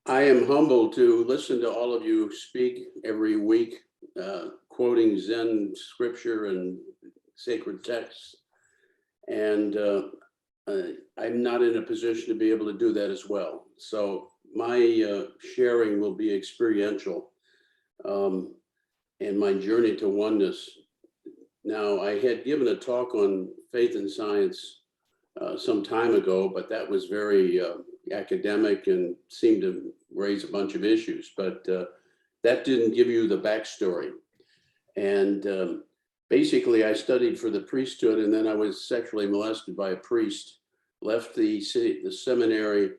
I am humbled to listen to all of you speak every week, quoting Zen scripture and sacred texts. And I'm not in a position to be able to do that as well. So my sharing will be experiential, and my journey to oneness. Now, I had given a talk on faith and science some time ago, but that was very academic and seemed to raise a bunch of issues, but that didn't give you the backstory. And basically, I studied for the priesthood, and then I was sexually molested by a priest, left the seminary,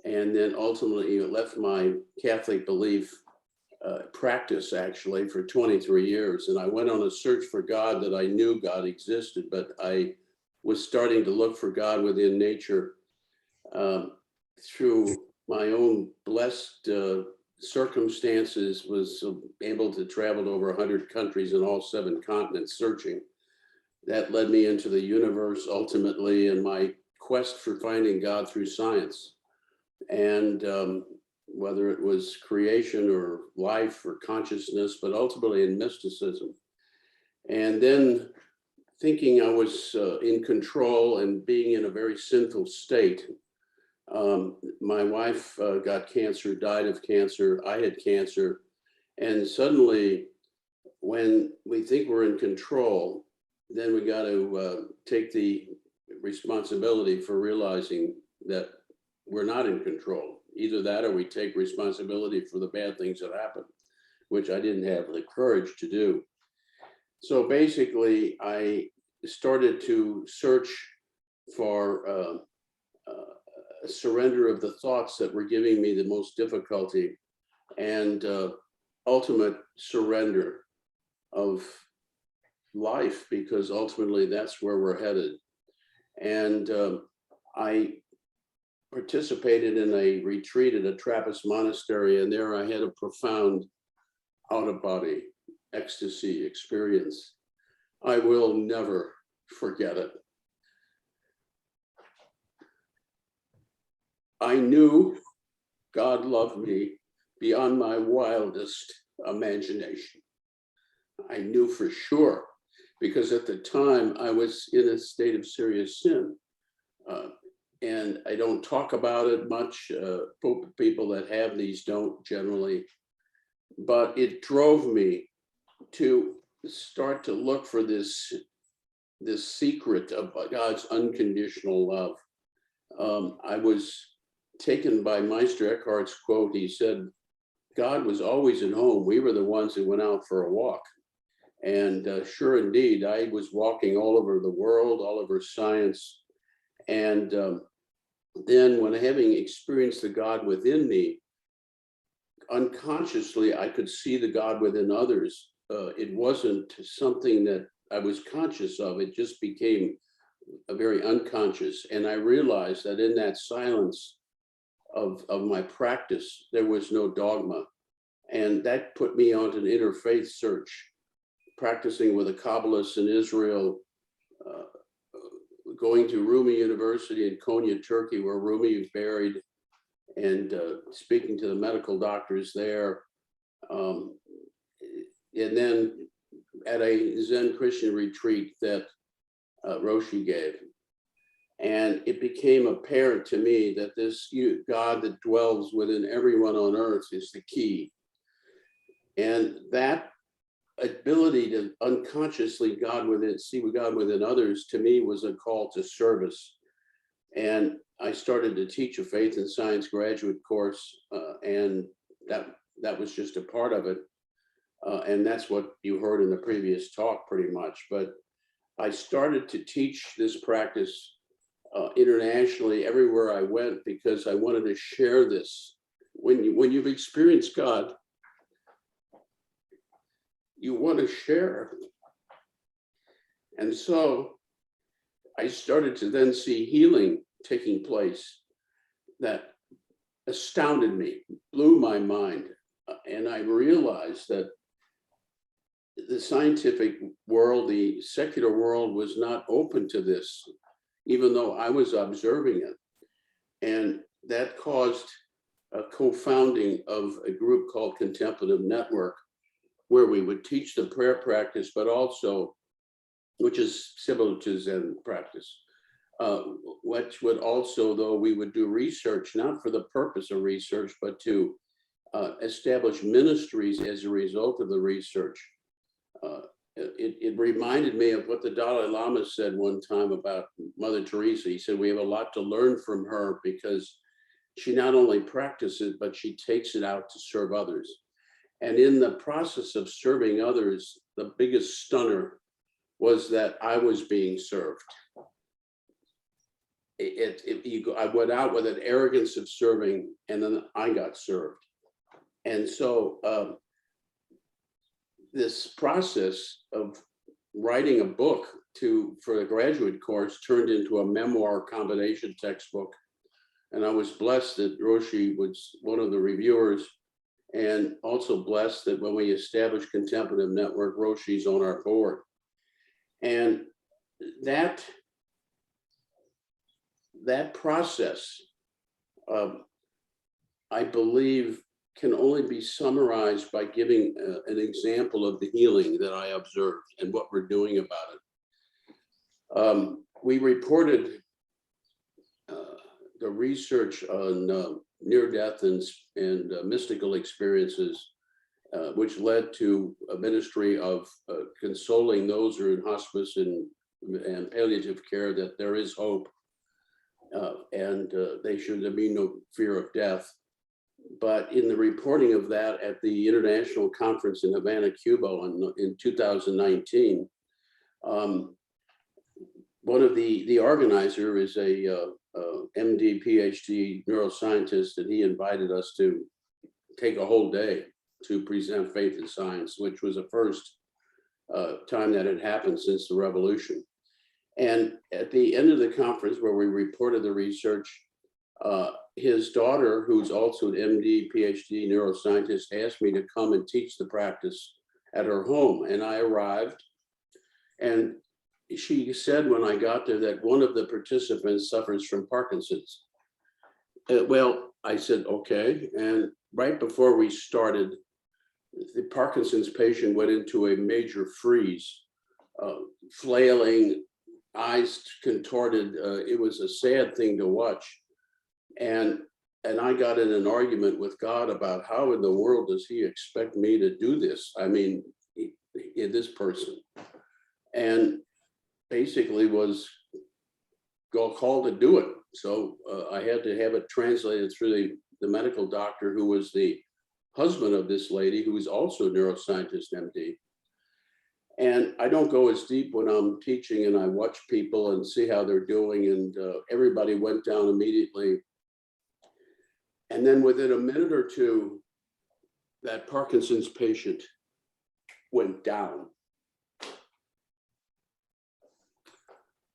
and then ultimately left my Catholic belief practice actually for 23 years. And I went on a search for God that I knew God existed, but I was starting to look for God within nature through my own blessed circumstances, was able to travel to over 100 countries in all 7 continents searching. That led me into the universe ultimately in my quest for finding God through science. And whether it was creation or life or consciousness, but ultimately in mysticism. And then thinking I was in control and being in a very sinful state. My wife got cancer, died of cancer. I had cancer. And suddenly, when we think we're in control, then we got to take the responsibility for realizing that we're not in control. Either that or we take responsibility for the bad things that happen, which I didn't have the courage to do. So basically, I started to search for a surrender of the thoughts that were giving me the most difficulty, and ultimate surrender of life, because ultimately that's where we're headed. And I participated in a retreat at a Trappist monastery, and there I had a profound out-of-body ecstasy experience. I will never forget it. I knew God loved me beyond my wildest imagination. I knew for sure, because at the time I was in a state of serious sin. And I don't talk about it much. People that have these don't generally. But it drove me to start to look for this secret of God's unconditional love. I was taken by Meister Eckhart's quote. He said, God was always at home. We were the ones who went out for a walk. And sure, indeed, I was walking all over the world, all over science. And then when having experienced the God within me, unconsciously, I could see the God within others. It wasn't something that I was conscious of. It just became a very unconscious. And I realized that in that silence of my practice, there was no dogma. And that put me on an interfaith search, practicing with a Kabbalist in Israel, going to Rumi University in Konya, Turkey, where Rumi is buried, and speaking to the medical doctors there. And then at a Zen Christian retreat that Roshi gave. And it became apparent to me that this God that dwells within everyone on earth is the key. And that ability to unconsciously see God within others, to me, was a call to service. And I started to teach a faith and science graduate course, and that was just a part of it. And that's what you heard in the previous talk pretty much. But I started to teach this practice internationally everywhere I went, because I wanted to share this. When you've experienced God, you want to share. And so I started to then see healing taking place that astounded me, blew my mind. And I realized that the scientific world, the secular world, was not open to this, even though I was observing it. And that caused a co-founding of a group called Contemplative Network, where we would teach the prayer practice, but also, which is similar to Zen practice, which would also, though, we would do research, not for the purpose of research, but to establish ministries as a result of the research. It reminded me of what the Dalai Lama said one time about Mother Teresa. He said, we have a lot to learn from her because she not only practices, but she takes it out to serve others. And in the process of serving others, the biggest stunner was that I was being served. I went out with an arrogance of serving, and then I got served. And so this process of writing a book for a graduate course turned into a memoir combination textbook. And I was blessed that Roshi was one of the reviewers, and also blessed that when we established Contemplative Network, Roshi's on our board. And that process, I believe, can only be summarized by giving an example of the healing that I observed and what we're doing about it. We reported the research on near-death and mystical experiences, which led to a ministry of consoling those who are in hospice and palliative care that there is hope, and there be no fear of death. But in the reporting of that at the International Conference in Havana, Cuba in 2019, one of the organizer is a MD, PhD neuroscientist, and he invited us to take a whole day to present faith and science, which was the first time that had happened since the revolution. And at the end of the conference, where we reported the research, his daughter, who's also an MD, PhD neuroscientist, asked me to come and teach the practice at her home. And I arrived, and she said when I got there that one of the participants suffers from Parkinson's. Well, I said, okay. And right before we started, the Parkinson's patient went into a major freeze, flailing, eyes contorted. It was a sad thing to watch. And I got in an argument with God about how in the world does he expect me to do this? I mean, this person. And basically was called to do it. So I had to have it translated through the medical doctor who was the husband of this lady, who is also a neuroscientist, MD. And I don't go as deep when I'm teaching, and I watch people and see how they're doing, and everybody went down immediately. And then within a minute or two, that Parkinson's patient went down.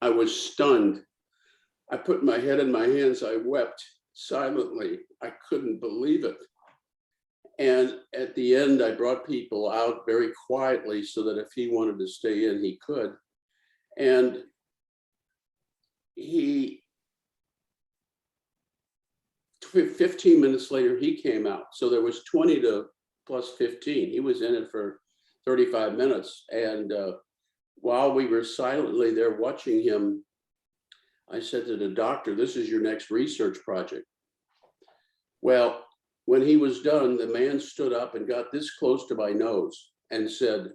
I was stunned. I put my head in my hands. I wept silently. I couldn't believe it. And at the end, I brought people out very quietly so that if he wanted to stay in, he could. And 15 minutes later, he came out. So there was 20 to plus 15. He was in it for 35 minutes. And while we were silently there watching him, I said to the doctor, this is your next research project. Well, when he was done, the man stood up and got this close to my nose and said,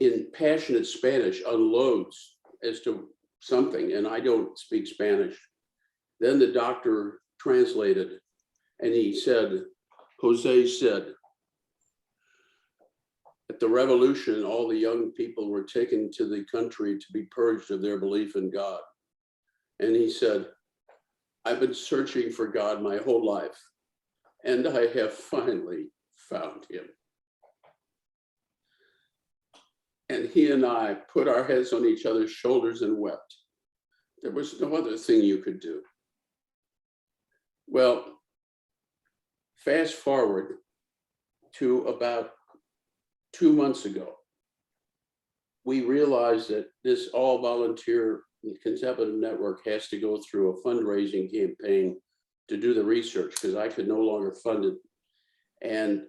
in passionate Spanish, unloads as to something, and I don't speak Spanish. Then the doctor translated, and he said, Jose said, at the revolution, all the young people were taken to the country to be purged of their belief in God. And he said, I've been searching for God my whole life, and I have finally found him. And he and I put our heads on each other's shoulders and wept. There was no other thing you could do. Well, fast forward to about 2 months ago, we realized that this all volunteer Contemplative Network has to go through a fundraising campaign to do the research because I could no longer fund it. And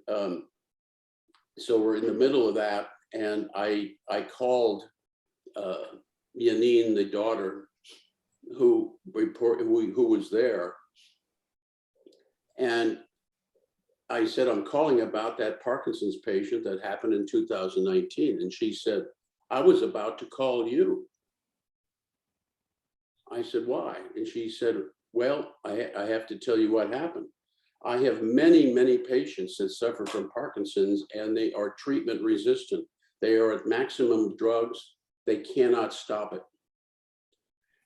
so we're in the middle of that. And I called Yanine, the daughter, who was there. And I said, I'm calling about that Parkinson's patient that happened in 2019. And she said, I was about to call you. I said, why? And she said, well, I have to tell you what happened. I have many, many patients that suffer from Parkinson's and they are treatment resistant. They are at maximum drugs. They cannot stop it.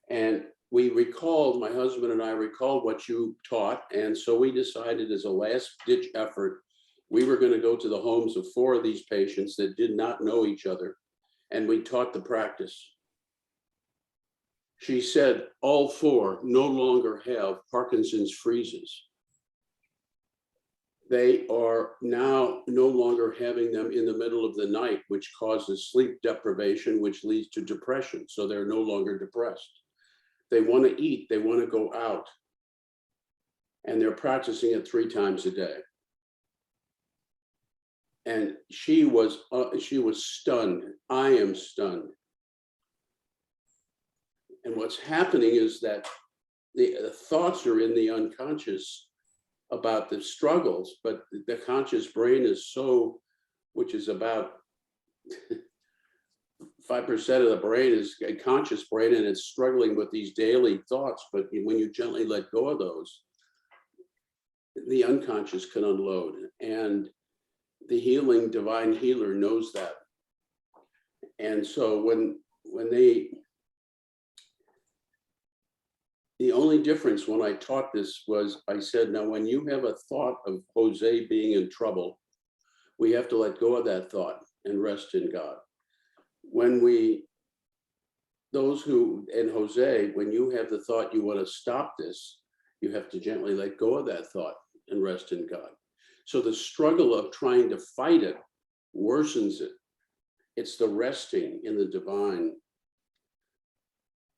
And we recalled, my husband and I recalled what you taught. And so we decided as a last ditch effort, we were going to go to the homes of 4 of these patients that did not know each other. And we taught the practice. She said all 4 no longer have Parkinson's freezes. They are now no longer having them in the middle of the night, which causes sleep deprivation, which leads to depression. So they're no longer depressed. They want to eat, they want to go out. And they're practicing it 3 times a day. And she was stunned. I am stunned. And what's happening is that the thoughts are in the unconscious about the struggles, but the conscious brain is so, which is about 5% of the brain is a conscious brain, and it's struggling with these daily thoughts. But when you gently let go of those, the unconscious can unload. And the healing divine healer knows that. And so when the only difference when I taught this was I said, now, when you have a thought of Jose being in trouble, we have to let go of that thought and rest in God. When Jose, when you have the thought you want to stop this, you have to gently let go of that thought and rest in God. So the struggle of trying to fight it worsens it. It's the resting in the divine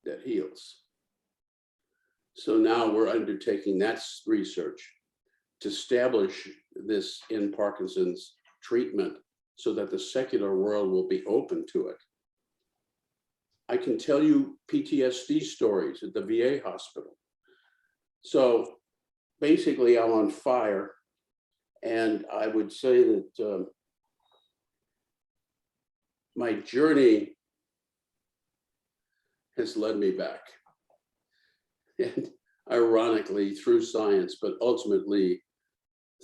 that heals. So now we're undertaking that research to establish this in Parkinson's treatment so that the secular world will be open to it. I can tell you PTSD stories at the VA hospital. So basically I'm on fire, and I would say that my journey has led me back. And ironically, through science, but ultimately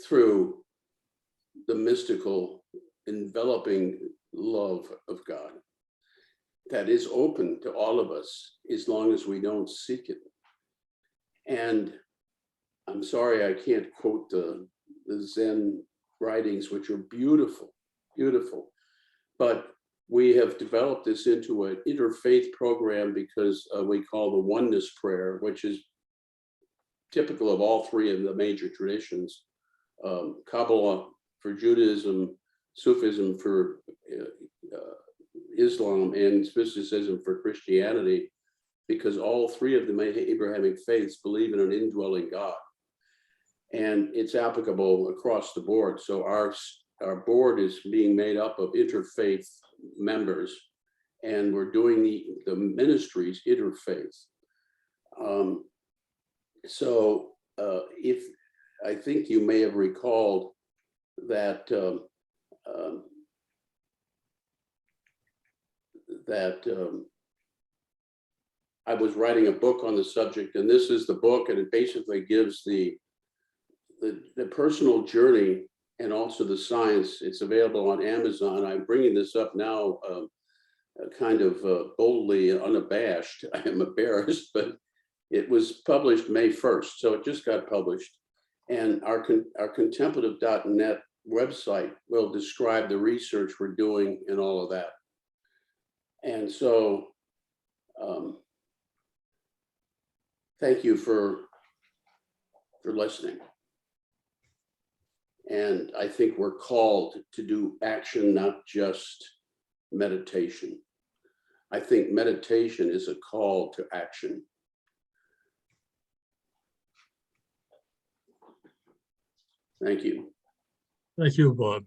through the mystical, enveloping love of God that is open to all of us as long as we don't seek it. And I'm sorry I can't quote the Zen writings, which are beautiful, beautiful. But we have developed this into an interfaith program because we call the oneness prayer, which is typical of all 3 of the major traditions, Kabbalah for Judaism, Sufism for Islam, and mysticism for Christianity, because all 3 of the Abrahamic faiths believe in an indwelling God. And it's applicable across the board. So our board is being made up of interfaith members, and we're doing the ministries interfaith. If I think you may have recalled that I was writing a book on the subject, and this is the book, and it basically gives the personal journey and also the science. It's available on Amazon. I'm bringing this up now kind of boldly and unabashed. I am embarrassed, but it was published May 1st, so it just got published. And our contemplative.net website will describe the research we're doing and all of that. And so thank you for listening. And I think we're called to do action, not just meditation. I think meditation is a call to action. Thank you. Thank you, Bob.